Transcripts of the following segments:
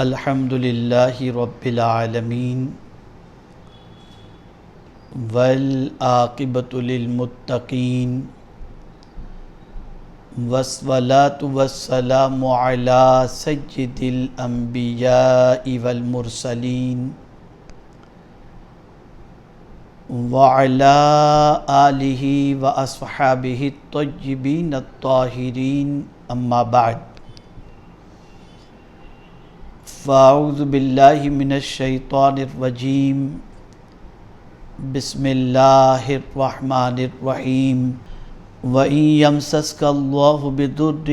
الحمد للہ رب العالمین والعاقبۃ للمتقین والصلاۃ والسلام علی سید الانبیاء والمرسلین وعلی آلہ واصحابہ الطیبین الطاہرین اما بعد فاعوذ باللہ من الشیطان الرجیم بسم اللہ الرحمن الرحیم وَإِن يَمْسَسْكَ اللَّهُ بِضُرٍّ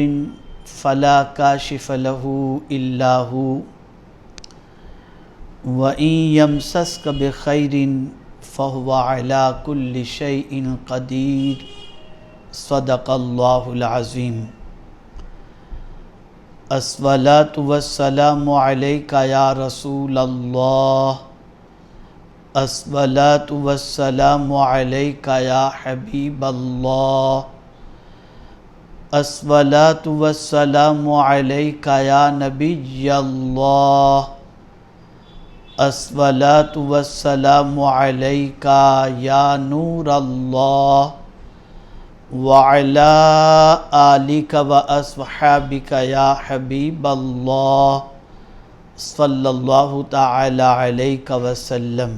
فَلَا كَاشِفَ لَهُ إِلَّا هُوَ وَإِن يَمْسَسْكَ بِخَيْرٍ فَهُوَ عَلَى كُلِّ شَيْءٍ قَدِيرٌ صدق اللہ العظیم۔ الصلاۃ والسلام علیک یا رسول اللہ، الصلاۃ والسلام علیک یا حبیب اللہ، الصلاۃ والسلام علیک یا نبی اللہ، الصلاۃ والسلام علیک یا نور اللہ، وعلی آلک واصحابک یا حبیب اللہ صلی اللہ تعالی علیہ وسلم۔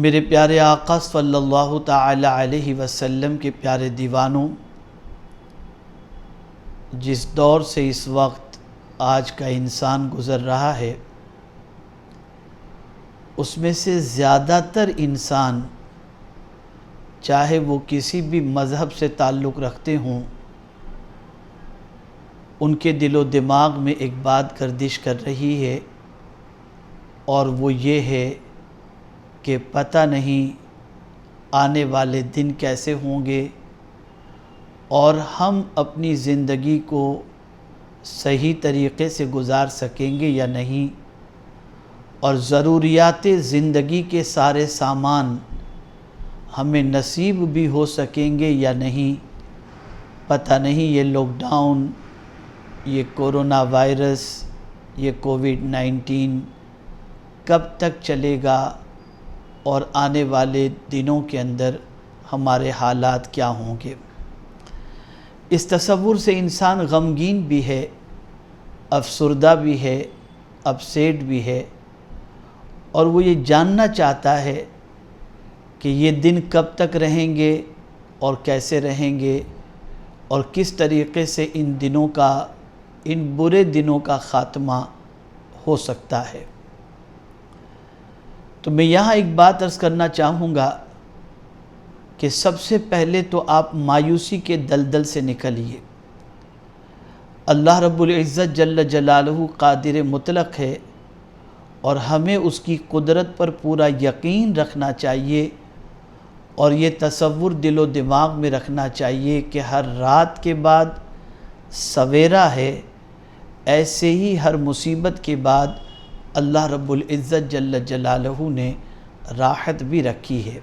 میرے پیارے آقا صلی اللہ تعالی علیہ وسلم کے پیارے دیوانوں، جس دور سے اس وقت آج کا انسان گزر رہا ہے، اس میں سے زیادہ تر انسان، چاہے وہ کسی بھی مذہب سے تعلق رکھتے ہوں، ان کے دل و دماغ میں ایک بات گردش کر رہی ہے، اور وہ یہ ہے کہ پتہ نہیں آنے والے دن کیسے ہوں گے، اور ہم اپنی زندگی کو صحیح طریقے سے گزار سکیں گے یا نہیں، اور ضروریات زندگی کے سارے سامان ہمیں نصیب بھی ہو سکیں گے یا نہیں، پتہ نہیں۔ یہ لاک ڈاؤن، یہ کورونا وائرس، یہ کووڈ-19 کب تک چلے گا، اور آنے والے دنوں کے اندر ہمارے حالات کیا ہوں گے۔ اس تصور سے انسان غمگین بھی ہے، افسردہ بھی ہے، اپسیٹ بھی ہے، اور وہ یہ جاننا چاہتا ہے کہ یہ دن کب تک رہیں گے اور کیسے رہیں گے، اور کس طریقے سے ان دنوں کا، ان برے دنوں کا خاتمہ ہو سکتا ہے۔ تو میں یہاں ایک بات عرض کرنا چاہوں گا کہ سب سے پہلے تو آپ مایوسی کے دلدل سے نکلیے۔ اللہ رب العزت جل جلالہ قادر مطلق ہے، اور ہمیں اس کی قدرت پر پورا یقین رکھنا چاہیے، اور یہ تصور دل و دماغ میں رکھنا چاہیے کہ ہر رات کے بعد سویرا ہے، ایسے ہی ہر مصیبت کے بعد اللہ رب العزت جل جلالہ نے راحت بھی رکھی ہے۔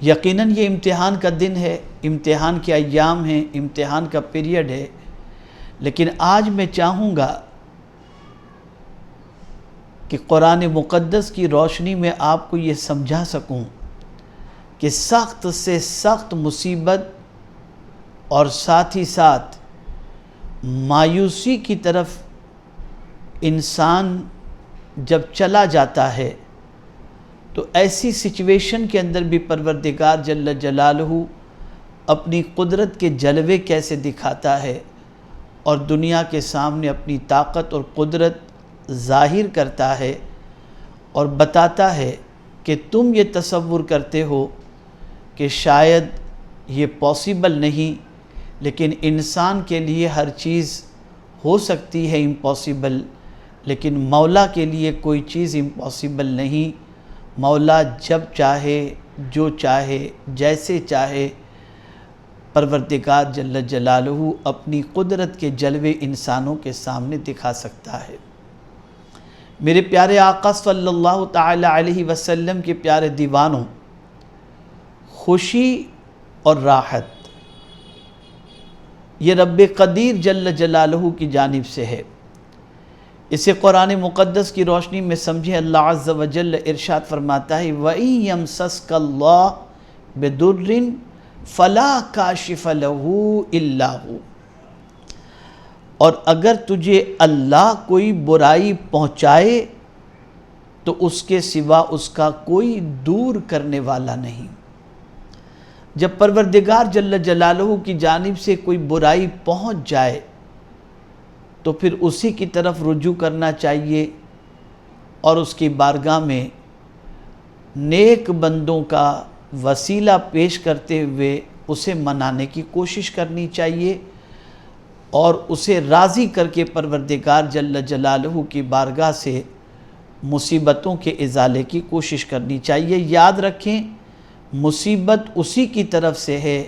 یقیناً یہ امتحان کا دن ہے، امتحان کے ایام ہیں، امتحان کا پیریڈ ہے، لیکن آج میں چاہوں گا کہ قرآن مقدس کی روشنی میں آپ کو یہ سمجھا سکوں کہ سخت سے سخت مصیبت اور ساتھ ہی ساتھ مایوسی کی طرف انسان جب چلا جاتا ہے، تو ایسی سچویشن کے اندر بھی پروردگار جل جلالہ اپنی قدرت کے جلوے کیسے دکھاتا ہے، اور دنیا کے سامنے اپنی طاقت اور قدرت ظاہر کرتا ہے، اور بتاتا ہے کہ تم یہ تصور کرتے ہو کہ شاید یہ پاسبل نہیں، لیکن انسان کے لیے ہر چیز ہو سکتی ہے امپاسبل، لیکن مولا کے لیے کوئی چیز امپاسبل نہیں۔ مولا جب چاہے، جو چاہے، جیسے چاہے، پروردگار جل جلالہ اپنی قدرت کے جلوے انسانوں کے سامنے دکھا سکتا ہے۔ میرے پیارے آقا صلی اللہ تعالی علیہ وسلم کے پیارے دیوانوں، خوشی اور راحت یہ رب قدیر جل جلالہ کی جانب سے ہے۔ اسے قرآن مقدس کی روشنی میں سمجھیں۔ اللہ عز و جل ارشاد فرماتا ہے وَإِن يَمْسَسْكَ اللَّهُ بِضُرٍّ فَلَا كَاشِفَ لَهُ إِلَّا هُوَ، اور اگر تجھے اللہ کوئی برائی پہنچائے تو اس کے سوا اس کا کوئی دور کرنے والا نہیں۔ جب پروردگار جل جلالہ کی جانب سے کوئی برائی پہنچ جائے تو پھر اسی کی طرف رجوع کرنا چاہیے اور اس کی بارگاہ میں نیک بندوں کا وسیلہ پیش کرتے ہوئے اسے منانے کی کوشش کرنی چاہیے اور اسے راضی کر کے پروردگار جل جلالہ کی بارگاہ سے مصیبتوں کے ازالے کی کوشش کرنی چاہیے۔ یاد رکھیں مصیبت اسی کی طرف سے ہے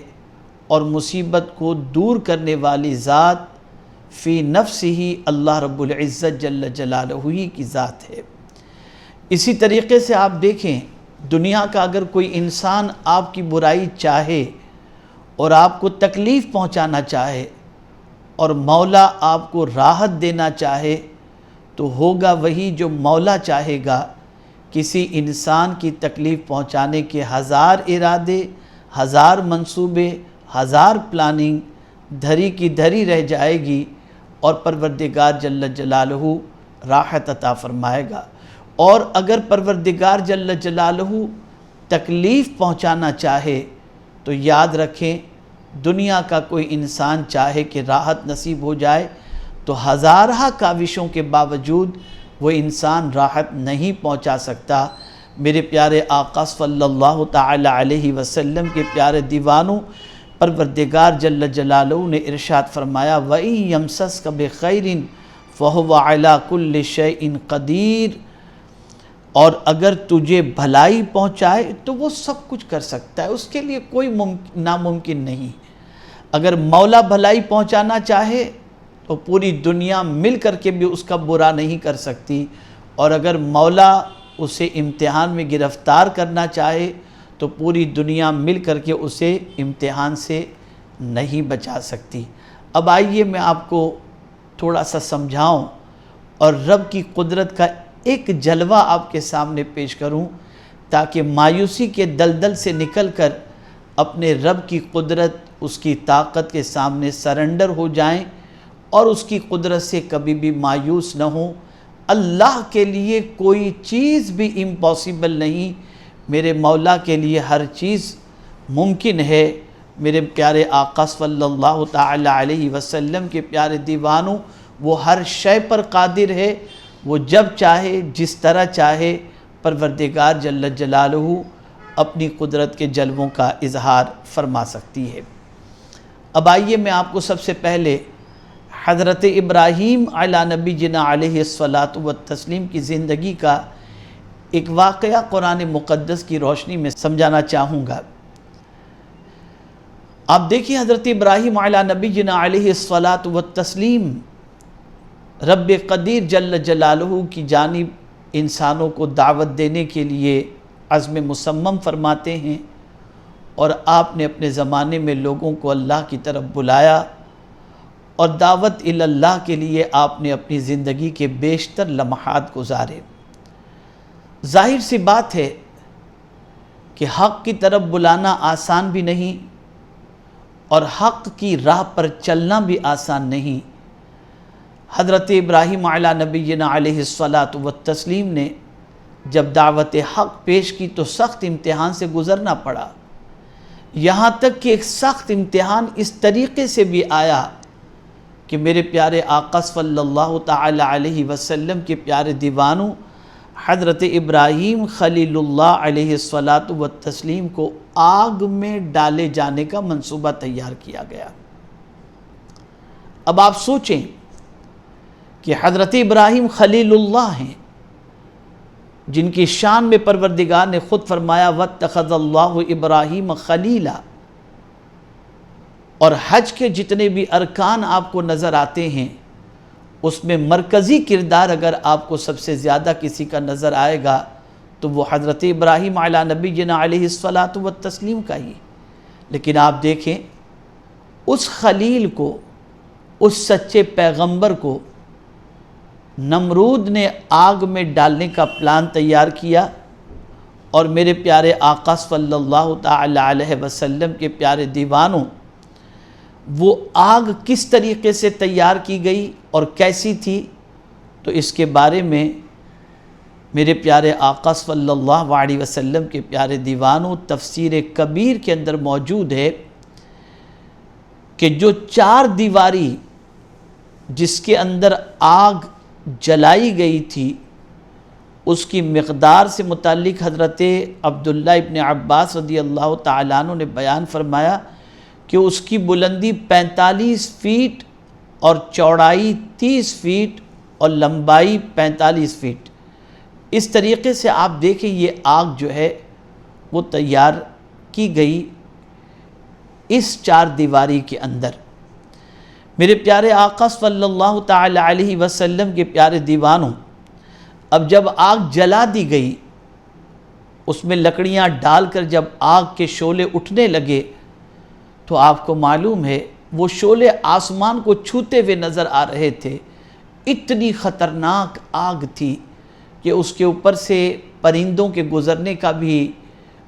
اور مصیبت کو دور کرنے والی ذات فی نفس ہی اللہ رب العزت جل جلالہ ہی کی ذات ہے۔ اسی طریقے سے آپ دیکھیں دنیا کا اگر کوئی انسان آپ کی برائی چاہے اور آپ کو تکلیف پہنچانا چاہے اور مولا آپ کو راحت دینا چاہے تو ہوگا وہی جو مولا چاہے گا۔ کسی انسان کی تکلیف پہنچانے کے ہزار ارادے، ہزار منصوبے، ہزار پلاننگ دھری کی دھری رہ جائے گی اور پروردگار جل جلالہ راحت عطا فرمائے گا۔ اور اگر پروردگار جل جلالہ تکلیف پہنچانا چاہے تو یاد رکھیں دنیا کا کوئی انسان چاہے کہ راحت نصیب ہو جائے تو ہزارہ کاوشوں کے باوجود وہ انسان راحت نہیں پہنچا سکتا۔ میرے پیارے آقا صلی اللہ تعالی علیہ وسلم کے پیارے دیوانوں، پروردگار جل جلالہ نے ارشاد فرمایا وَإِن يَمْسَسْكَ بِخَيْرٍ فَهُوَ عَلَى كُلِّ شَيْءٍ قَدِيرٌ، اور اگر تجھے بھلائی پہنچائے تو وہ سب کچھ کر سکتا ہے، اس کے لیے کوئی ناممکن نہیں۔ اگر مولا بھلائی پہنچانا چاہے تو پوری دنیا مل کر کے بھی اس کا برا نہیں کر سکتی، اور اگر مولا اسے امتحان میں گرفتار کرنا چاہے تو پوری دنیا مل کر کے اسے امتحان سے نہیں بچا سکتی۔ اب آئیے میں آپ کو تھوڑا سا سمجھاؤں اور رب کی قدرت کا ایک جلوہ آپ کے سامنے پیش کروں تاکہ مایوسی کے دلدل سے نکل کر اپنے رب کی قدرت، اس کی طاقت کے سامنے سرنڈر ہو جائیں اور اس کی قدرت سے کبھی بھی مایوس نہ ہوں۔ اللہ کے لیے کوئی چیز بھی امپاسبل نہیں، میرے مولا کے لیے ہر چیز ممکن ہے۔ میرے پیارے آقا صلی اللہ تعالی علیہ وسلم کے پیارے دیوانوں، وہ ہر شے پر قادر ہے، وہ جب چاہے جس طرح چاہے پروردگار جل جلالہ اپنی قدرت کے جلووں کا اظہار فرما سکتی ہے۔ اب آئیے میں آپ کو سب سے پہلے حضرت ابراہیم علی نبینا علیہ الصلاۃ والتسلیم کی زندگی کا ایک واقعہ قرآن مقدس کی روشنی میں سمجھانا چاہوں گا۔ آپ دیکھیں حضرت ابراہیم علی نبینا علیہ الصلاۃ والتسلیم رب قدیر جل جلالہ کی جانب انسانوں کو دعوت دینے کے لیے عزم مصمم فرماتے ہیں، اور آپ نے اپنے زمانے میں لوگوں کو اللہ کی طرف بلایا اور دعوت اللہ کے لیے آپ نے اپنی زندگی کے بیشتر لمحات گزارے۔ ظاہر سی بات ہے کہ حق کی طرف بلانا آسان بھی نہیں اور حق کی راہ پر چلنا بھی آسان نہیں۔ حضرت ابراہیم علی نبینا علیہ الصلاۃ والتسلیم نے جب دعوت حق پیش کی تو سخت امتحان سے گزرنا پڑا، یہاں تک کہ ایک سخت امتحان اس طریقے سے بھی آیا کہ میرے پیارے آقا صلی اللہ تعالی علیہ وسلم کے پیارے دیوانوں، حضرت ابراہیم خلیل اللہ علیہ الصلاۃ والتسلیم کو آگ میں ڈالے جانے کا منصوبہ تیار کیا گیا۔ اب آپ سوچیں کہ حضرت ابراہیم خلیل اللہ ہیں جن کی شان میں پروردگار نے خود فرمایا وَاتَّخَذَ اللَّهُ إِبْرَاهِيمَ خَلِيلًا، اور حج کے جتنے بھی ارکان آپ کو نظر آتے ہیں اس میں مرکزی کردار اگر آپ کو سب سے زیادہ کسی کا نظر آئے گا تو وہ حضرت ابراہیم علی نبینا علیہ الصلاۃ والتسلیم کا ہی۔ لیکن آپ دیکھیں اس خلیل کو، اس سچے پیغمبر کو نمرود نے آگ میں ڈالنے کا پلان تیار کیا، اور میرے پیارے آقا صلی اللہ تعالی علیہ وسلم کے پیارے دیوانوں، وہ آگ کس طریقے سے تیار کی گئی اور کیسی تھی، تو اس کے بارے میں میرے پیارے آقا صلی اللہ علیہ وسلم کے پیارے دیوانوں تفسیر کبیر کے اندر موجود ہے کہ جو 4 دیواری جس کے اندر آگ جلائی گئی تھی، اس کی مقدار سے متعلق حضرت عبداللہ ابن عباس رضی اللہ تعالیٰ عنہ نے بیان فرمایا کہ اس کی بلندی 45 فیٹ اور چوڑائی 30 فیٹ اور لمبائی 45 فیٹ۔ اس طریقے سے آپ دیکھیں یہ آگ جو ہے وہ تیار کی گئی اس 4 دیواری کے اندر۔ میرے پیارے آقا صلی اللہ تعالی علیہ وسلم کے پیارے دیوانوں، اب جب آگ جلا دی گئی، اس میں لکڑیاں ڈال کر جب آگ کے شعلے اٹھنے لگے، تو آپ کو معلوم ہے وہ شعلے آسمان کو چھوتے ہوئے نظر آ رہے تھے۔ اتنی خطرناک آگ تھی کہ اس کے اوپر سے پرندوں کے گزرنے کا بھی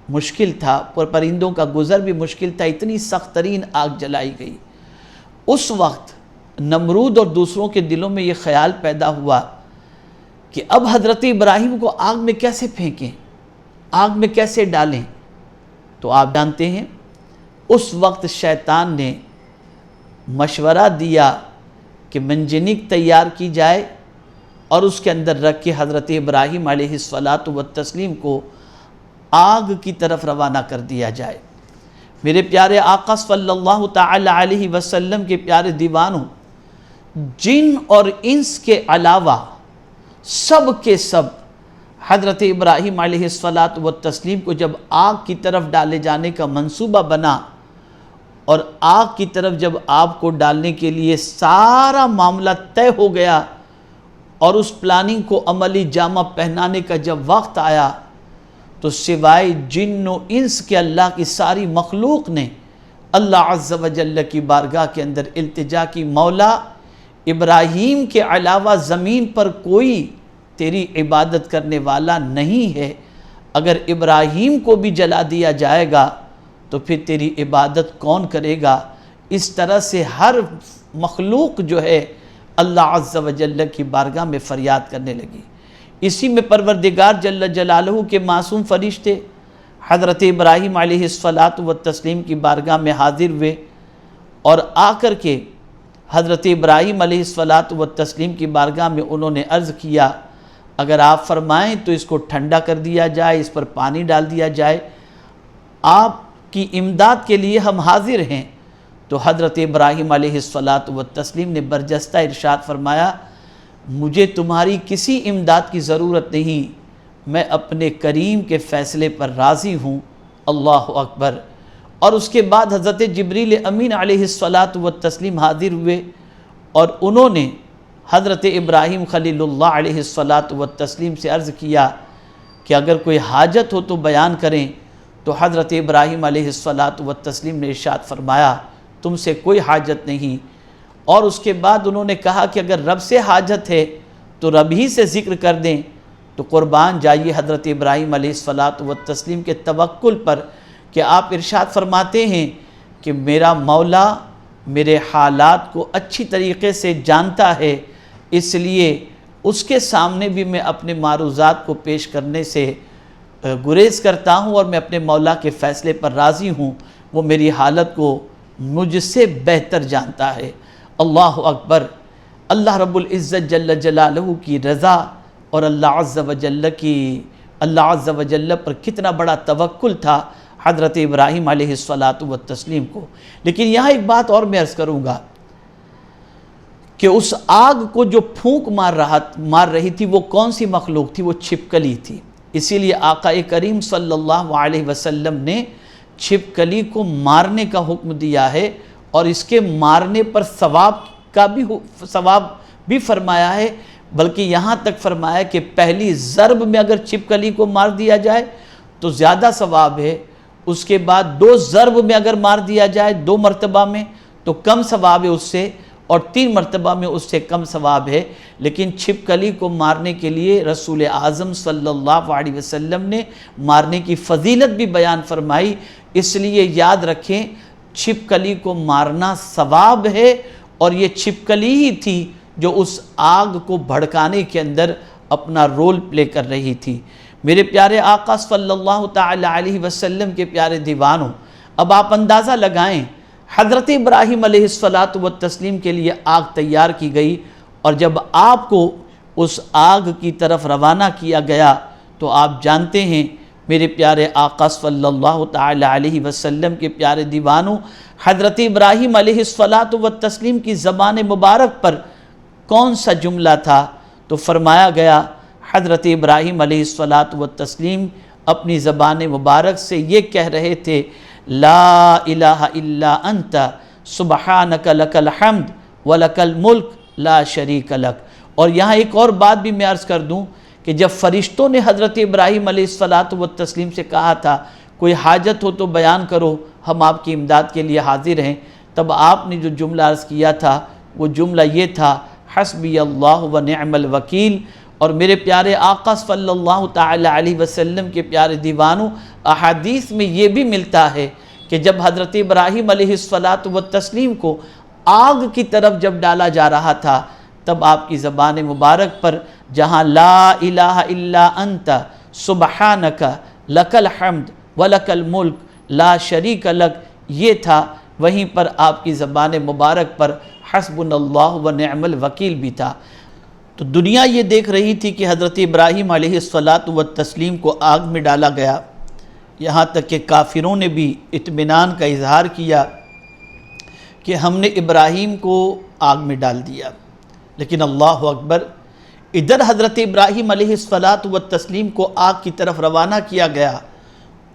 مشکل تھا، پرندوں کا گزر بھی مشکل تھا، اتنی سخت ترین آگ جلائی گئی۔ اس وقت نمرود اور دوسروں کے دلوں میں یہ خیال پیدا ہوا کہ اب حضرت ابراہیم کو آگ میں کیسے پھینکیں، آگ میں کیسے ڈالیں۔ تو آپ جانتے ہیں اس وقت شیطان نے مشورہ دیا کہ منجنیق تیار کی جائے اور اس کے اندر رکھ کے حضرت ابراہیم علیہ الصلاۃ والتسلیم کو آگ کی طرف روانہ کر دیا جائے۔ میرے پیارے آقا صلی اللہ تعالی علیہ وسلم کے پیارے دیوانوں، جن اور انس کے علاوہ سب کے سب حضرت ابراہیم علیہ الصلاۃ والتسلیم کو جب آگ کی طرف ڈالے جانے کا منصوبہ بنا، اور آگ کی طرف جب آپ کو ڈالنے کے لیے سارا معاملہ طے ہو گیا اور اس پلاننگ کو عملی جامہ پہنانے کا جب وقت آیا، تو سوائے جن و انس کے اللہ کی ساری مخلوق نے اللہ عز و جل کی بارگاہ کے اندر التجا کی، مولا ابراہیم کے علاوہ زمین پر کوئی تیری عبادت کرنے والا نہیں ہے، اگر ابراہیم کو بھی جلا دیا جائے گا تو پھر تیری عبادت کون کرے گا۔ اس طرح سے ہر مخلوق جو ہے اللہ عز و جل کی بارگاہ میں فریاد کرنے لگی۔ اسی میں پروردگار جل جلالہ کے معصوم فرشتے حضرت ابراہیم علیہ الصلاۃ والتسلیم کی بارگاہ میں حاضر ہوئے، اور آ کر کے حضرت ابراہیم علیہ الصلاۃ والتسلیم کی بارگاہ میں انہوں نے عرض کیا، اگر آپ فرمائیں تو اس کو ٹھنڈا کر دیا جائے، اس پر پانی ڈال دیا جائے، آپ کی امداد کے لیے ہم حاضر ہیں۔ تو حضرت ابراہیم علیہ الصلاۃ والتسلیم نے برجستہ ارشاد فرمایا، مجھے تمہاری کسی امداد کی ضرورت نہیں، میں اپنے کریم کے فیصلے پر راضی ہوں۔ اللہ اکبر۔ اور اس کے بعد حضرت جبریل امین علیہ الصلاۃ والتسلیم حاضر ہوئے، اور انہوں نے حضرت ابراہیم خلیل اللہ علیہ الصلاۃ والتسلیم سے عرض کیا کہ اگر کوئی حاجت ہو تو بیان کریں۔ تو حضرت ابراہیم علیہ الصلاۃ والتسلیم نے ارشاد فرمایا، تم سے کوئی حاجت نہیں۔ اور اس کے بعد انہوں نے کہا کہ اگر رب سے حاجت ہے تو رب ہی سے ذکر کر دیں۔ تو قربان جائیے حضرت ابراہیم علیہ الصلاۃ والتسلیم کے توکل پر کہ آپ ارشاد فرماتے ہیں کہ میرا مولا میرے حالات کو اچھی طریقے سے جانتا ہے، اس لیے اس کے سامنے بھی میں اپنے معروضات کو پیش کرنے سے گریز کرتا ہوں، اور میں اپنے مولا کے فیصلے پر راضی ہوں، وہ میری حالت کو مجھ سے بہتر جانتا ہے۔ اللہ اکبر۔ اللہ رب العزت جل جلالہ کی رضا اور اللہ عز و جل پر کتنا بڑا توکل تھا حضرت ابراہیم علیہ الصلاۃ والتسلیم کو۔ لیکن یہاں ایک بات اور میں عرض کروں گا کہ اس آگ کو جو پھونک مار رہی تھی وہ کون سی مخلوق تھی؟ وہ چھپکلی تھی۔ اسی لیے آقا کریم صلی اللہ علیہ وسلم نے چھپکلی کو مارنے کا حکم دیا ہے، اور اس کے مارنے پر ثواب بھی فرمایا ہے، بلکہ یہاں تک فرمایا کہ پہلی ضرب میں اگر چھپکلی کو مار دیا جائے تو زیادہ ثواب ہے، اس کے بعد 2 ضرب میں اگر مار دیا جائے 2 مرتبہ میں تو کم ثواب ہے اس سے، اور 3 مرتبہ میں اس سے کم ثواب ہے۔ لیکن چھپکلی کو مارنے کے لیے رسول اعظم صلی اللہ علیہ وسلم نے مارنے کی فضیلت بھی بیان فرمائی۔ اس لیے یاد رکھیں، چھپکلی کو مارنا ثواب ہے، اور یہ چھپکلی ہی تھی جو اس آگ کو بھڑکانے کے اندر اپنا رول پلے کر رہی تھی۔ میرے پیارے آقا صلی اللہ تعالی علیہ وسلم کے پیارے دیوانوں، اب آپ اندازہ لگائیں، حضرت ابراہیم علیہ السلام کے لیے آگ تیار کی گئی، اور جب آپ کو اس آگ کی طرف روانہ کیا گیا تو آپ جانتے ہیں میرے پیارے آقا صلی اللہ تعالی علیہ وسلم کے پیارے دیوانوں، حضرت ابراہیم علیہ السلام کی زبان مبارک پر کون سا جملہ تھا؟ تو فرمایا گیا حضرت ابراہیم علیہ السلام اپنی زبان مبارک سے یہ کہہ رہے تھے، لا الہ الا انت سبحانک لک الحمد ولک الملک لا شریک لک۔ اور یہاں ایک اور بات بھی میں عرض کر دوں کہ جب فرشتوں نے حضرت ابراہیم علیہ السلام سے کہا تھا کوئی حاجت ہو تو بیان کرو، ہم آپ کی امداد کے لیے حاضر ہیں، تب آپ نے جو جملہ عرض کیا تھا وہ جملہ یہ تھا، حسبی اللہ و نعم الوکیل۔ اور میرے پیارے آقا صلی اللہ تعالی علیہ وسلم کے پیارے دیوانوں، احادیث میں یہ بھی ملتا ہے کہ جب حضرت ابراہیم علیہ السلام کو آگ کی طرف جب ڈالا جا رہا تھا، تب آپ کی زبان مبارک پر جہاں لا الہ الا انت سبحانک لک الحمد ولک الملک لا شریک لک یہ تھا، وہیں پر آپ کی زبان مبارک پر حسبنا اللہ و نعم الوکیل بھی تھا۔ تو دنیا یہ دیکھ رہی تھی کہ حضرت ابراہیم علیہ السلام کو آگ میں ڈالا گیا، یہاں تک کہ کافروں نے بھی اطمینان کا اظہار کیا کہ ہم نے ابراہیم کو آگ میں ڈال دیا۔ لیکن اللہ اکبر، ادھر حضرت ابراہیم علیہ السلام کو آگ کی طرف روانہ کیا گیا،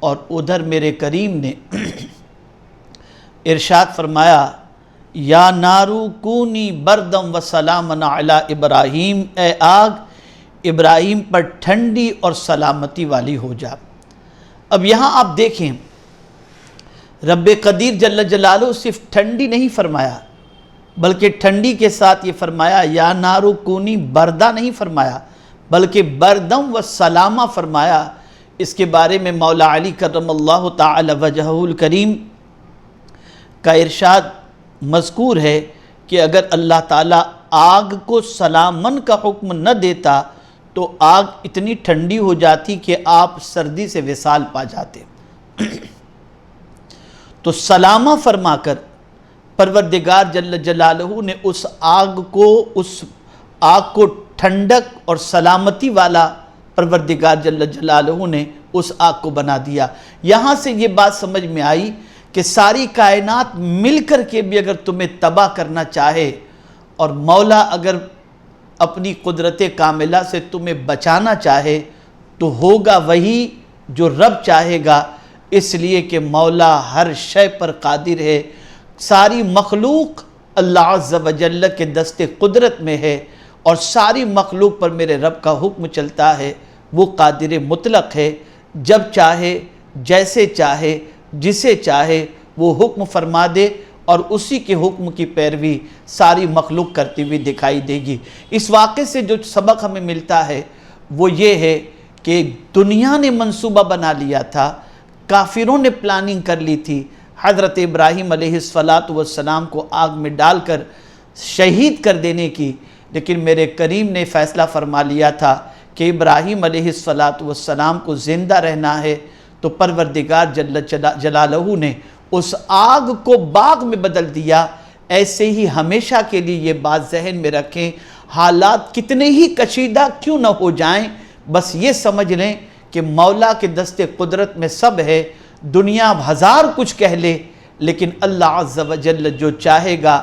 اور ادھر میرے کریم نے ارشاد فرمایا، یا نارو کونی بردم و سلامن علی ابراہیم، اے آگ ابراہیم پر ٹھنڈی اور سلامتی والی ہو جا۔ اب یہاں آپ دیکھیں، رب قدیر جل جلالہ صرف ٹھنڈی نہیں فرمایا، بلکہ ٹھنڈی کے ساتھ یہ فرمایا یا نارو کونی بردہ نہیں فرمایا، بلکہ بردم و سلامہ فرمایا۔ اس کے بارے میں مولا علی کرم اللہ تعالی وجہہ الکریم کا ارشاد مذکور ہے کہ اگر اللہ تعالیٰ آگ کو سلامن کا حکم نہ دیتا تو آگ اتنی ٹھنڈی ہو جاتی کہ آپ سردی سے وصال پا جاتے۔ تو سلامہ فرما کر پروردگار جل جلالہ نے اس آگ کو ٹھنڈک اور سلامتی والا پروردگار جل جلالہ نے اس آگ کو بنا دیا۔ یہاں سے یہ بات سمجھ میں آئی کہ ساری کائنات مل کر کے بھی اگر تمہیں تباہ کرنا چاہے، اور مولا اگر اپنی قدرت کاملہ سے تمہیں بچانا چاہے، تو ہوگا وہی جو رب چاہے گا، اس لیے کہ مولا ہر شے پر قادر ہے۔ ساری مخلوق اللہ عز و جل کے دست قدرت میں ہے، اور ساری مخلوق پر میرے رب کا حکم چلتا ہے۔ وہ قادر مطلق ہے، جب چاہے، جیسے چاہے، جسے چاہے وہ حکم فرما دے، اور اسی کے حکم کی پیروی ساری مخلوق کرتی ہوئی دکھائی دے گی۔ اس واقعے سے جو سبق ہمیں ملتا ہے وہ یہ ہے کہ دنیا نے منصوبہ بنا لیا تھا، کافروں نے پلاننگ کر لی تھی حضرت ابراہیم علیہ السلام کو آگ میں ڈال کر شہید کر دینے کی، لیکن میرے کریم نے فیصلہ فرما لیا تھا کہ ابراہیم علیہ السلام کو زندہ رہنا ہے، تو پروردگار جل جلالہ نے اس آگ کو باغ میں بدل دیا۔ ایسے ہی ہمیشہ کے لیے یہ بات ذہن میں رکھیں، حالات کتنے ہی کشیدہ کیوں نہ ہو جائیں، بس یہ سمجھ لیں کہ مولا کے دست قدرت میں سب ہے۔ دنیا ہزار کچھ کہہ لے، لیکن اللہ عز و جل جو چاہے گا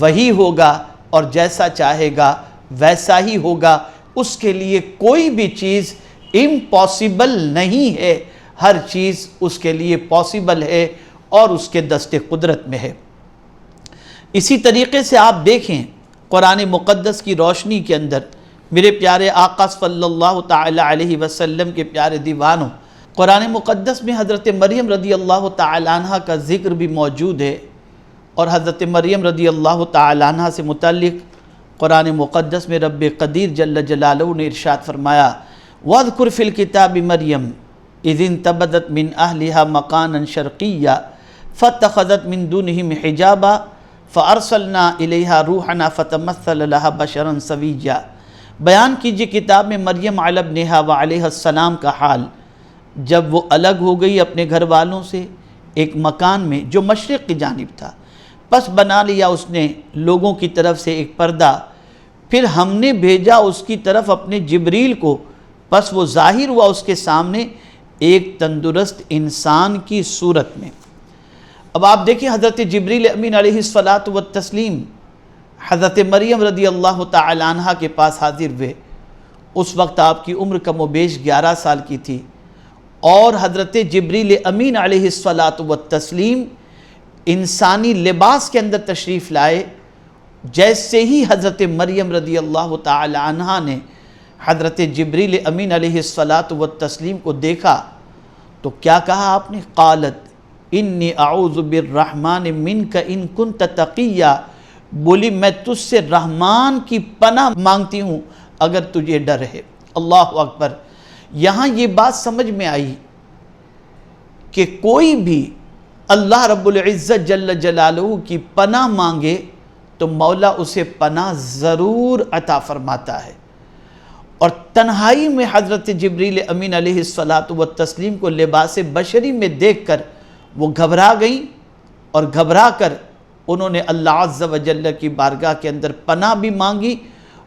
وہی ہوگا، اور جیسا چاہے گا ویسا ہی ہوگا۔ اس کے لیے کوئی بھی چیز امپاسبل نہیں ہے، ہر چیز اس کے لیے پاسبل ہے اور اس کے دست قدرت میں ہے۔ اسی طریقے سے آپ دیکھیں قرآن مقدس کی روشنی کے اندر میرے پیارے آقا صلی اللہ تعالی علیہ وسلم کے پیارے دیوانوں، قرآن مقدس میں حضرت مریم رضی اللہ تعالی عنہ کا ذکر بھی موجود ہے۔ اور حضرت مریم رضی اللہ تعالی عنہ سے متعلق قرآن مقدس میں رب قدیر جل جلالہ نے ارشاد فرمایا وَاذْكُرْ فِي الْكِتَابِ مَرْيَمَ إِذِ انتبذت مِنْ أَهْلِهَا مَكَانًا شَرْقِيًّا فَاتَّخَذَتْ مِنْ دُونِهِمْ حِجَابًا فَأَرْسَلْنَا إِلَيْهَا رُوحَنَا فَتَمَثَّلَ لَهَا بَشَرًا سَوِيًّا۔ بیان کیجئے کتاب میں مریم علیہ السلام کا حال جب وہ الگ ہو گئی اپنے گھر والوں سے ایک مکان میں جو مشرق کی جانب تھا، پس بنا لیا اس نے لوگوں کی طرف سے ایک پردہ، پھر ہم نے بھیجا اس کی طرف اپنے جبریل کو، پس وہ ظاہر ہوا اس کے سامنے ایک تندرست انسان کی صورت میں۔ اب آپ دیکھیں حضرت جبریل امین علیہ السلام حضرت مریم رضی اللہ تعالی عنہ کے پاس حاضر ہوئے۔ اس وقت آپ کی عمر کم و بیش 11 سال کی تھی، اور حضرت جبریل امین علیہ السلام انسانی لباس کے اندر تشریف لائے۔ جیسے ہی حضرت مریم رضی اللہ تعالی عنہ نے حضرت جبریل امین علیہ السلام کو دیکھا تو کیا کہا آپ نے؟ قالت انی اعوذ بالرحمن منک ان کنت تقیا، بولی میں تجھ سے رحمان کی پناہ مانگتی ہوں اگر تجھے ڈر ہے۔ اللہ اکبر۔ یہاں یہ بات سمجھ میں آئی کہ کوئی بھی اللہ رب العزت جل جلالہ کی پناہ مانگے تو مولا اسے پناہ ضرور عطا فرماتا ہے۔ اور تنہائی میں حضرت جبریل امین علیہ السلام کو لباس بشری میں دیکھ کر وہ گھبرا گئیں، اور گھبرا کر انہوں نے اللہ عز و جل کی بارگاہ کے اندر پناہ بھی مانگی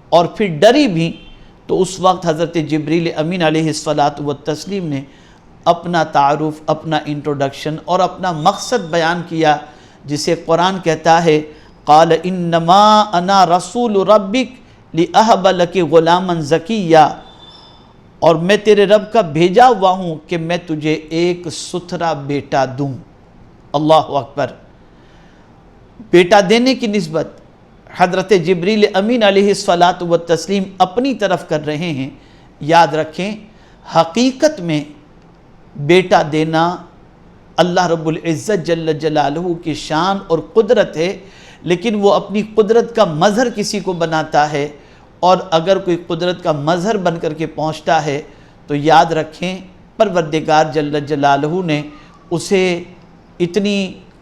اور پھر ڈری بھی۔ تو اس وقت حضرت جبریل امین علیہ السلام نے اپنا تعارف، اپنا انٹروڈکشن اور اپنا مقصد بیان کیا، جسے قرآن کہتا ہے قال انما انا رسول ربک لأہب لک غلاما زکیا، اور میں تیرے رب کا بھیجا ہوا ہوں کہ میں تجھے ایک ستھرا بیٹا دوں۔ اللہ اکبر۔ بیٹا دینے کی نسبت حضرت جبریل امین علیہ السلام اپنی طرف کر رہے ہیں۔ یاد رکھیں حقیقت میں بیٹا دینا اللہ رب العزت جل جلالہ کی شان اور قدرت ہے، لیکن وہ اپنی قدرت کا مظہر کسی کو بناتا ہے، اور اگر کوئی قدرت کا مظہر بن کر کے پہنچتا ہے تو یاد رکھیں پروردگار جل جلالہ نے اسے اتنی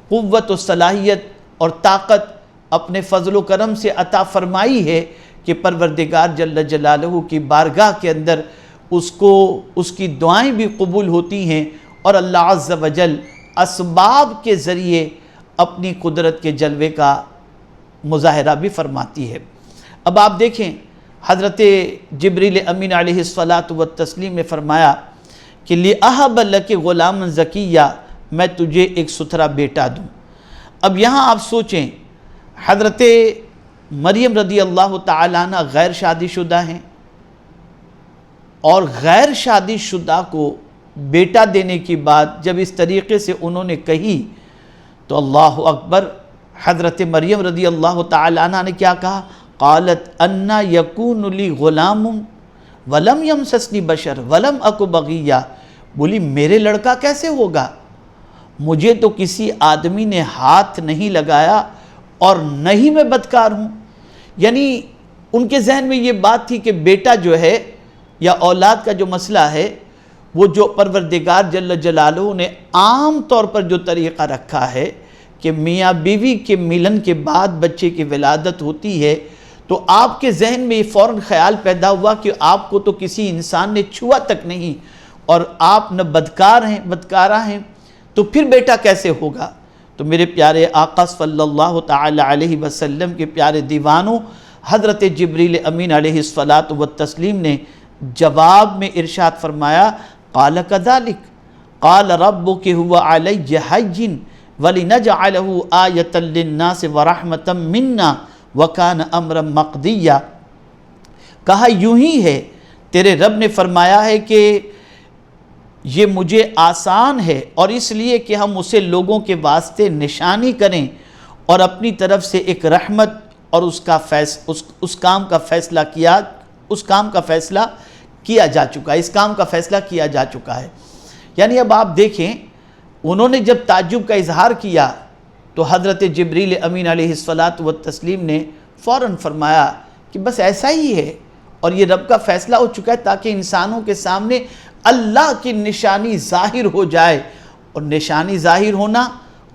قوت و صلاحیت اور طاقت اپنے فضل و کرم سے عطا فرمائی ہے کہ پروردگار جل جلالہ کی بارگاہ کے اندر اس کی دعائیں بھی قبول ہوتی ہیں، اور اللہ عز و جل اسباب کے ذریعے اپنی قدرت کے جلوے کا مظاہرہ بھی فرماتی ہے۔ اب آپ دیکھیں حضرت جبریل امین علیہ السلام نے فرمایا کہ لِأَهَبَ لَكِ غُلَامًا زَكِيًّا، میں تجھے ایک ستھرا بیٹا دوں۔ اب یہاں آپ سوچیں حضرت مریم رضی اللہ تعالیٰ عنہ غیر شادی شدہ ہیں، اور غیر شادی شدہ کو بیٹا دینے کی بات جب اس طریقے سے انہوں نے کہی تو اللہ اکبر، حضرت مریم رضی اللہ تعالیٰ عنہ نے کیا کہا؟ قالت انا یکون لی غلام ولم یمسسنی بشر ولم اک بغیہ، بولی میرے لڑکا کیسے ہوگا، مجھے تو کسی آدمی نے ہاتھ نہیں لگایا اور نہ ہی میں بدکار ہوں۔ یعنی ان کے ذہن میں یہ بات تھی کہ بیٹا جو ہے یا اولاد کا جو مسئلہ ہے وہ جو پروردگار جل جلالہ نے عام طور پر جو طریقہ رکھا ہے کہ میاں بیوی کے ملن کے بعد بچے کی ولادت ہوتی ہے، تو آپ کے ذہن میں یہ فوراً خیال پیدا ہوا کہ آپ کو تو کسی انسان نے چھوا تک نہیں، اور آپ نہ بدکارہ ہیں، تو پھر بیٹا کیسے ہوگا؟ تو میرے پیارے آقا صلی اللہ تعالی علیہ وسلم کے پیارے دیوانوں، حضرت جبریل امین علیہ السلام نے جواب میں ارشاد فرمایا قال کذالک قال ربک هو علی حین وَلِنَجْعَلَهُ آیَةً لِلنَّاسِ وَرَحْمَةً مِنَّا وَكَانَ أَمْرًا مَقْضِيًّا، کہا یوں ہی ہے، تیرے رب نے فرمایا ہے کہ یہ مجھے آسان ہے، اور اس لیے کہ ہم اسے لوگوں کے واسطے نشانی کریں، اور اپنی طرف سے ایک رحمت اور اس کام کا فیصلہ کیا جا چکا ہے، اس کام کا فیصلہ کیا جا چکا ہے۔ یعنی اب آپ دیکھیں انہوں نے جب تعجب کا اظہار کیا تو حضرت جبریل امین علیہ الصلاۃ والتسلیم نے فوراً فرمایا کہ بس ایسا ہی ہے، اور یہ رب کا فیصلہ ہو چکا ہے تاکہ انسانوں کے سامنے اللہ کی نشانی ظاہر ہو جائے۔ اور نشانی ظاہر ہونا،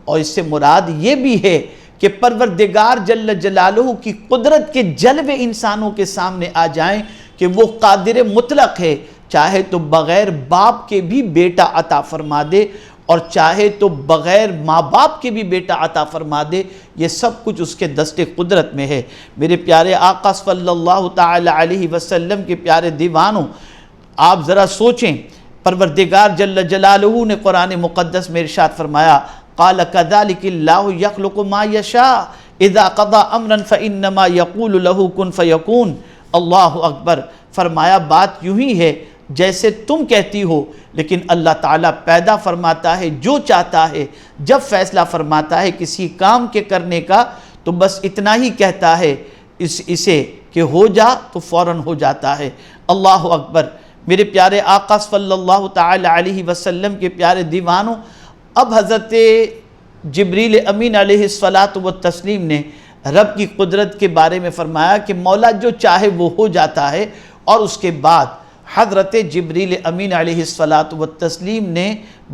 اور اس سے مراد یہ بھی ہے کہ پروردگار جل جلالہ کی قدرت کے جلوے انسانوں کے سامنے آ جائیں کہ وہ قادر مطلق ہے، چاہے تو بغیر باپ کے بھی بیٹا عطا فرما دے، اور چاہے تو بغیر ماں باپ کے بھی بیٹا عطا فرما دے۔ یہ سب کچھ اس کے دست قدرت میں ہے۔ میرے پیارے آقا صلی اللہ تعالی علیہ وسلم کے پیارے دیوانوں، آپ ذرا سوچیں، پروردگار جل جلالہ نے قرآن مقدس میں ارشاد فرمایا، قال كذلك اللہ یخلق ما یشاء اذا قضى امرا فانما یقول له کن فیکون۔ اللہ اکبر، فرمایا بات یوں ہی ہے جیسے تم کہتی ہو، لیکن اللہ تعالیٰ پیدا فرماتا ہے جو چاہتا ہے، جب فیصلہ فرماتا ہے کسی کام کے کرنے کا تو بس اتنا ہی کہتا ہے اسے کہ ہو جا تو فوراً ہو جاتا ہے۔ اللہ اکبر، میرے پیارے آقا صلی اللہ تعالی علیہ وسلم کے پیارے دیوانوں، اب حضرت جبریل امین علیہ الصلاۃ والتسلیم نے رب کی قدرت کے بارے میں فرمایا کہ مولا جو چاہے وہ ہو جاتا ہے، اور اس کے بعد حضرت جبریل امین علیہ الصلاۃ والتسلیم نے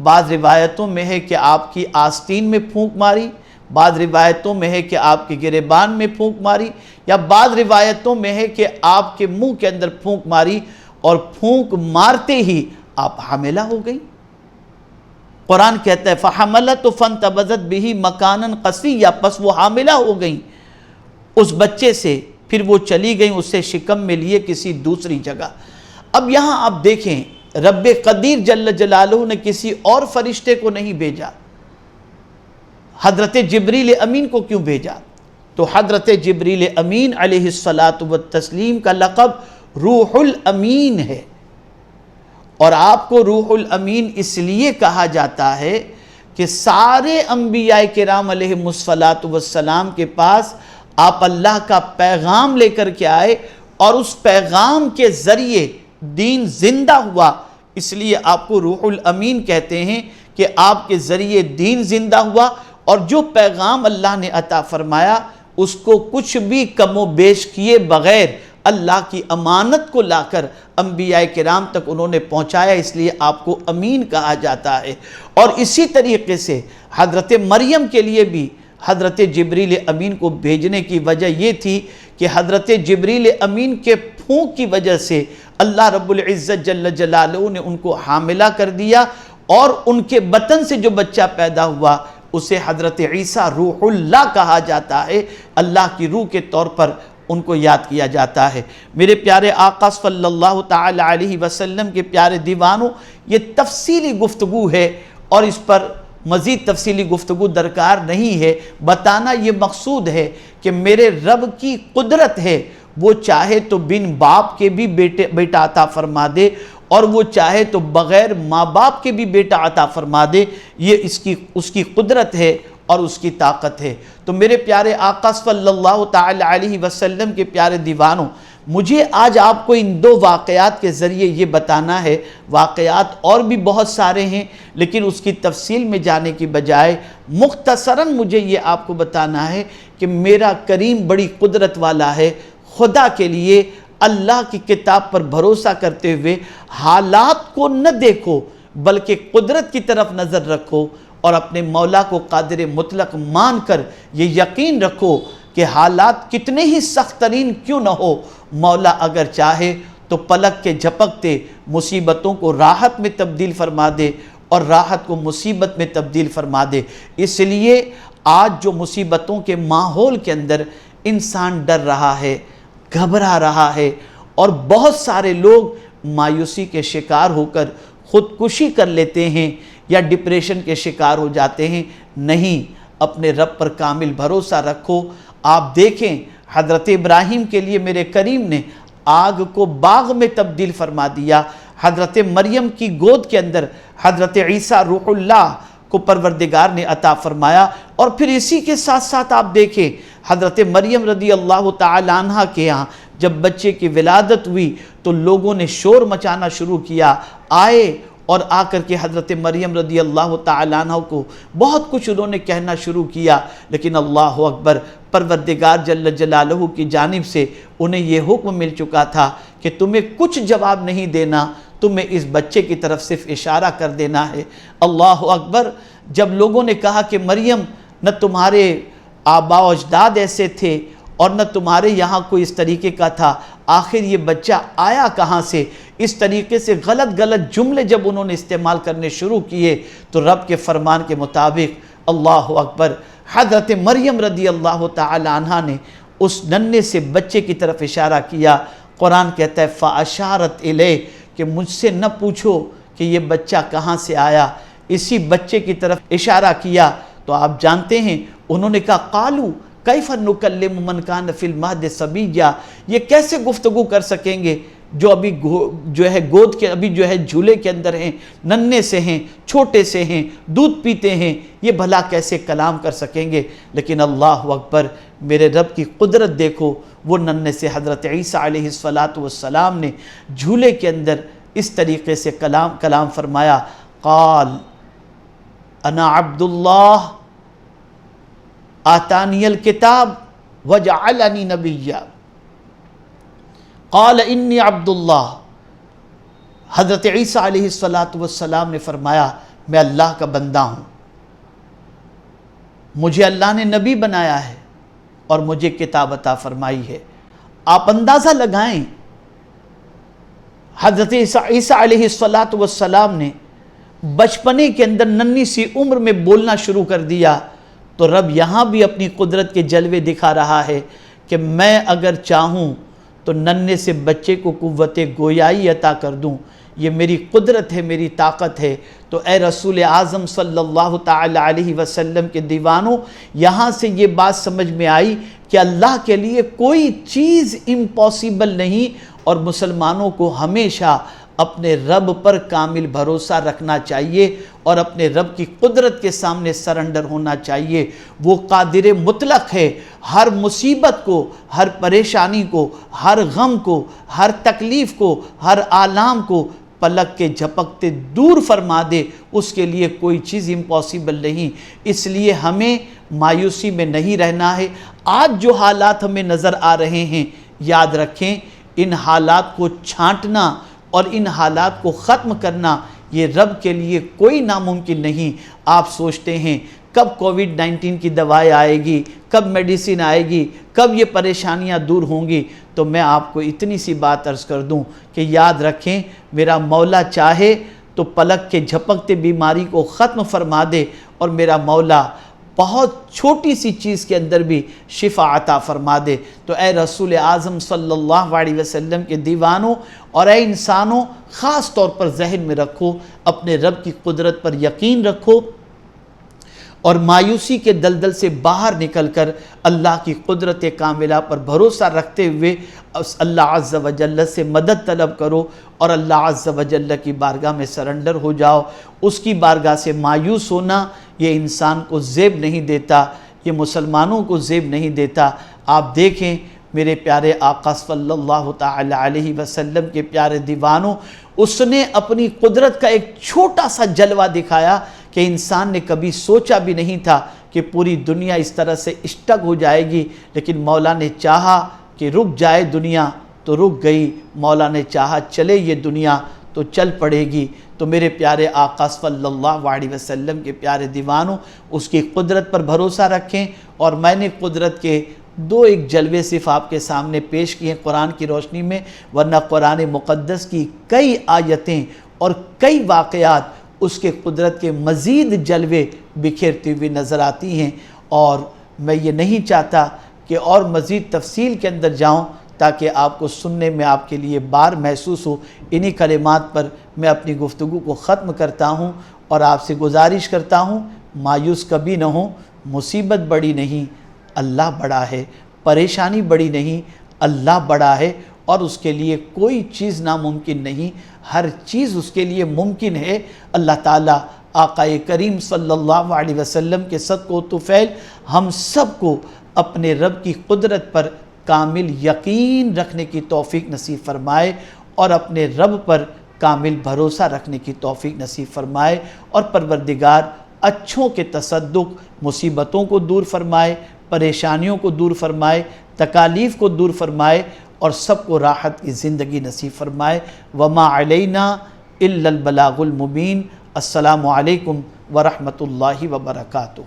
بعض روایتوں میں ہے کہ آپ کی آستین میں پھونک ماری، بعض روایتوں میں ہے کہ آپ کے گریبان میں پھونک ماری، یا بعض روایتوں میں ہے کہ آپ کے منہ کے اندر پھونک ماری، اور پھونک مارتے ہی آپ حاملہ ہو گئی۔ قرآن کہتا ہے فَحَمَلَتْ فَانْتَبَذَتْ بِهِ مَكَانًا قَصِيًّا، پس وہ حاملہ ہو گئیں اس بچے سے، پھر وہ چلی گئیں اسے شکم میں لیے کسی دوسری جگہ۔ اب یہاں آپ دیکھیں، رب قدیر جل جلالہ نے کسی اور فرشتے کو نہیں بھیجا، حضرت جبریل امین کو کیوں بھیجا؟ تو حضرت جبریل امین علیہ الصلاۃ والتسلیم کا لقب روح الامین ہے، اور آپ کو روح الامین اس لیے کہا جاتا ہے کہ سارے انبیاء کرام علیہم الصلاۃ والسلام کے پاس آپ اللہ کا پیغام لے کر کے آئے، اور اس پیغام کے ذریعے دین زندہ ہوا، اس لیے آپ کو روح الامین کہتے ہیں کہ آپ کے ذریعے دین زندہ ہوا، اور جو پیغام اللہ نے عطا فرمایا اس کو کچھ بھی کم و بیش کیے بغیر اللہ کی امانت کو لا کر انبیاء کرام تک انہوں نے پہنچایا، اس لیے آپ کو امین کہا جاتا ہے۔ اور اسی طریقے سے حضرت مریم کے لیے بھی حضرت جبریل امین کو بھیجنے کی وجہ یہ تھی کہ حضرت جبریل امین کے پھونک کی وجہ سے اللہ رب العزت جل جلالہ نے ان کو حاملہ کر دیا، اور ان کے بطن سے جو بچہ پیدا ہوا اسے حضرت عیسیٰ روح اللہ کہا جاتا ہے، اللہ کی روح کے طور پر ان کو یاد کیا جاتا ہے۔ میرے پیارے آقا صلی اللہ تعالی علیہ وسلم کے پیارے دیوانوں، یہ تفصیلی گفتگو ہے، اور اس پر مزید تفصیلی گفتگو درکار نہیں ہے، بتانا یہ مقصود ہے کہ میرے رب کی قدرت ہے، وہ چاہے تو بن باپ کے بھی بیٹا عطا فرما دے، اور وہ چاہے تو بغیر ماں باپ کے بھی بیٹا عطا فرما دے، یہ اس کی قدرت ہے اور اس کی طاقت ہے۔ تو میرے پیارے آقا صلی اللہ تعالی علیہ وسلم کے پیارے دیوانوں، مجھے آج آپ کو ان دو واقعات کے ذریعے یہ بتانا ہے، واقعات اور بھی بہت سارے ہیں لیکن اس کی تفصیل میں جانے کی بجائے مختصراً مجھے یہ آپ کو بتانا ہے کہ میرا کریم بڑی قدرت والا ہے۔ خدا کے لیے اللہ کی کتاب پر بھروسہ کرتے ہوئے حالات کو نہ دیکھو بلکہ قدرت کی طرف نظر رکھو، اور اپنے مولا کو قادر مطلق مان کر یہ یقین رکھو کہ حالات کتنے ہی سخت ترین کیوں نہ ہو، مولا اگر چاہے تو پلک کے جھپکتے مصیبتوں کو راحت میں تبدیل فرما دے اور راحت کو مصیبت میں تبدیل فرما دے۔ اس لیے آج جو مصیبتوں کے ماحول کے اندر انسان ڈر رہا ہے، گھبرا رہا ہے، اور بہت سارے لوگ مایوسی کے شکار ہو کر خودکشی کر لیتے ہیں یا ڈپریشن کے شکار ہو جاتے ہیں، نہیں، اپنے رب پر کامل بھروسہ رکھو۔ آپ دیکھیں حضرت ابراہیم کے لیے میرے کریم نے آگ کو باغ میں تبدیل فرما دیا، حضرت مریم کی گود کے اندر حضرت عیسیٰ روح اللہ کو پروردگار نے عطا فرمایا، اور پھر اسی کے ساتھ ساتھ آپ دیکھیں حضرت مریم رضی اللہ تعالی عنہ کے یہاں جب بچے کی ولادت ہوئی تو لوگوں نے شور مچانا شروع کیا، آئے اور آ کر کے حضرت مریم رضی اللہ تعالیٰ عنہ کو بہت کچھ انہوں نے کہنا شروع کیا، لیکن اللہ اکبر، پروردگار جل جلالہ کی جانب سے انہیں یہ حکم مل چکا تھا کہ تمہیں کچھ جواب نہیں دینا، تمہیں اس بچے کی طرف صرف اشارہ کر دینا ہے۔ اللہ اکبر، جب لوگوں نے کہا کہ مریم، نہ تمہارے آباء و اجداد ایسے تھے اور نہ تمہارے یہاں کوئی اس طریقے کا تھا، آخر یہ بچہ آیا کہاں سے؟ اس طریقے سے غلط غلط جملے جب انہوں نے استعمال کرنے شروع کیے تو رب کے فرمان کے مطابق اللہ اکبر، حضرت مریم رضی اللہ تعالی عنہ نے اس ننھے سے بچے کی طرف اشارہ کیا۔ قرآن کہتا ہے فَأَشَارَتْ إِلَيْهِ کہ مجھ سے نہ پوچھو کہ یہ بچہ کہاں سے آیا، اسی بچے کی طرف اشارہ کیا تو آپ جانتے ہیں انہوں نے کہا قالوا کیف نکلم من کان فی المہد صبیا، یہ کیسے گفتگو کر سکیں گے جو ابھی جو ہے گود کے ابھی جو ہے جھولے کے اندر ہیں، ننھے سے ہیں، چھوٹے سے ہیں، دودھ پیتے ہیں، یہ بھلا کیسے کلام کر سکیں گے؟ لیکن اللہ اکبر، میرے رب کی قدرت دیکھو، وہ ننھے سے حضرت عیسیٰ علیہ السلام نے جھولے کے اندر اس طریقے سے کلام فرمایا، قال انا عبد اللہ آتانی الکتاب وجعلنی نبیا، قال انی عبد اللہ، حضرت عیسیٰ علیہ السلام نے فرمایا میں اللہ کا بندہ ہوں، مجھے اللہ نے نبی بنایا ہے اور مجھے کتاب عطا فرمائی ہے۔ آپ اندازہ لگائیں، حضرت عیسیٰ علیہ السلام نے بچپنے کے اندر ننھی سی عمر میں بولنا شروع کر دیا، تو رب یہاں بھی اپنی قدرت کے جلوے دکھا رہا ہے کہ میں اگر چاہوں تو ننھے سے بچے کو قوت گویائی عطا کر دوں، یہ میری قدرت ہے، میری طاقت ہے۔ تو اے رسول اعظم صلی اللہ تعالی علیہ وسلم کے دیوانوں، یہاں سے یہ بات سمجھ میں آئی کہ اللہ کے لیے کوئی چیز امپاسبل نہیں، اور مسلمانوں کو ہمیشہ اپنے رب پر کامل بھروسہ رکھنا چاہیے اور اپنے رب کی قدرت کے سامنے سرنڈر ہونا چاہیے۔ وہ قادر مطلق ہے، ہر مصیبت کو، ہر پریشانی کو، ہر غم کو، ہر تکلیف کو، ہر آلام کو پلک کے جھپکتے دور فرما دے، اس کے لیے کوئی چیز امپاسبل نہیں۔ اس لیے ہمیں مایوسی میں نہیں رہنا ہے۔ آج جو حالات ہمیں نظر آ رہے ہیں، یاد رکھیں ان حالات کو چھانٹنا اور ان حالات کو ختم کرنا یہ رب کے لیے کوئی ناممکن نہیں۔ آپ سوچتے ہیں کب کووڈ-19 کی دوائیں آئے گی، کب میڈیسن آئے گی، کب یہ پریشانیاں دور ہوں گی؟ تو میں آپ کو اتنی سی بات عرض کر دوں کہ یاد رکھیں میرا مولا چاہے تو پلک کے جھپکتے بیماری کو ختم فرما دے، اور میرا مولا بہت چھوٹی سی چیز کے اندر بھی شفا عطا فرما دے۔ تو اے رسول اعظم صلی اللہ علیہ وسلم کے دیوانوں اور اے انسانوں، خاص طور پر ذہن میں رکھو، اپنے رب کی قدرت پر یقین رکھو اور مایوسی کے دلدل سے باہر نکل کر اللہ کی قدرت کاملہ پر بھروسہ رکھتے ہوئے اللہ عز و جل سے مدد طلب کرو اور اللہ عز و جل کی بارگاہ میں سرنڈر ہو جاؤ۔ اس کی بارگاہ سے مایوس ہونا یہ انسان کو زیب نہیں دیتا، یہ مسلمانوں کو زیب نہیں دیتا۔ آپ دیکھیں میرے پیارے آقا صلی اللہ تعالی علیہ وسلم کے پیارے دیوانوں، اس نے اپنی قدرت کا ایک چھوٹا سا جلوہ دکھایا کہ انسان نے کبھی سوچا بھی نہیں تھا کہ پوری دنیا اس طرح سے اسٹک ہو جائے گی، لیکن مولا نے چاہا کہ رک جائے دنیا تو رک گئی، مولا نے چاہا چلے یہ دنیا تو چل پڑے گی۔ تو میرے پیارے آقا صلی اللہ علیہ وسلم کے پیارے دیوانوں، اس کی قدرت پر بھروسہ رکھیں۔ اور میں نے قدرت کے ایک جلوے صرف آپ کے سامنے پیش کیے ہیں قرآن کی روشنی میں، ورنہ قرآن مقدس کی کئی آیتیں اور کئی واقعات اس کے قدرت کے مزید جلوے بکھیرتی ہوئی نظر آتی ہیں۔ اور میں یہ نہیں چاہتا کہ اور مزید تفصیل کے اندر جاؤں تاکہ آپ کو سننے میں آپ کے لیے بار محسوس ہو۔ انہی کلمات پر میں اپنی گفتگو کو ختم کرتا ہوں اور آپ سے گزارش کرتا ہوں مایوس کبھی نہ ہوں۔ مصیبت بڑی نہیں، اللہ بڑا ہے، پریشانی بڑی نہیں، اللہ بڑا ہے، اور اس کے لیے کوئی چیز ناممکن نہیں، ہر چیز اس کے لیے ممکن ہے۔ اللہ تعالیٰ آقا کریم صلی اللہ علیہ وسلم کے صدقہ و طفیل ہم سب کو اپنے رب کی قدرت پر کامل یقین رکھنے کی توفیق نصیب فرمائے اور اپنے رب پر کامل بھروسہ رکھنے کی توفیق نصیب فرمائے، اور پروردگار اچھوں کے تصدق، مصیبتوں کو دور فرمائے، پریشانیوں کو دور فرمائے، تکالیف کو دور فرمائے، اور سب کو راحت کی زندگی نصیب فرمائے۔ وما علینا الا البلاغ المبین۔ السلام علیکم ورحمۃ اللہ وبرکاتہ۔